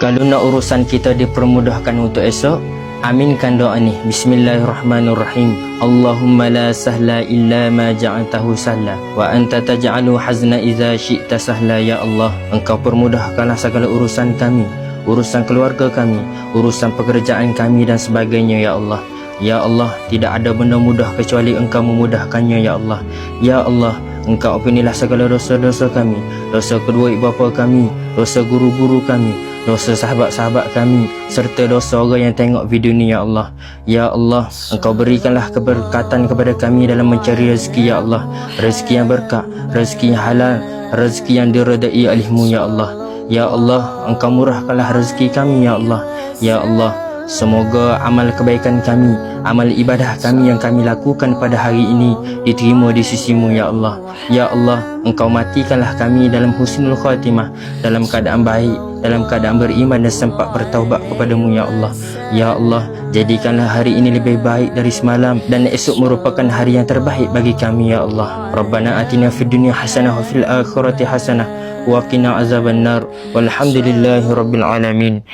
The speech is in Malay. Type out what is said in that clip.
Kalau nak urusan kita dipermudahkan untuk esok, aminkan doa ni. Bismillahirrahmanirrahim. Allahumma la sahla illa ma ja'altahu sahla wa anta taj'alu hazna idza syi'ta sahla. Ya Allah, Engkau permudahkanlah segala urusan kami, urusan keluarga kami, urusan pekerjaan kami dan sebagainya. Ya Allah, ya Allah, tidak ada benda mudah kecuali Engkau memudahkannya. Ya Allah, ya Allah, Engkau ampunilah segala dosa-dosa kami, dosa kedua ibu bapa kami, dosa guru-guru kami, dosa sahabat-sahabat kami, serta dosa orang yang tengok video ni. Ya Allah, ya Allah, Engkau berikanlah keberkatan kepada kami dalam mencari rezeki. Ya Allah, rezeki yang berkah, rezeki yang halal, rezeki yang diredai oleh-Mu. Ya Allah, ya Allah, Engkau murahkanlah rezeki kami. Ya Allah, ya Allah, semoga amal kebaikan kami, amal ibadah kami yang kami lakukan pada hari ini diterima di sisi-Mu. Ya Allah, ya Allah, Engkau matikanlah kami dalam husnul khatimah, dalam keadaan baik, dalam keadaan beriman dan sempat bertaubat kepada-Mu. Ya Allah, ya Allah, jadikanlah hari ini lebih baik dari semalam dan esok merupakan hari yang terbaik bagi kami. Ya Allah, Rabbana atina fid dunya hasanah wa fil akhirati hasanah wa qina azabannar walhamdulillahi rabbil alamin.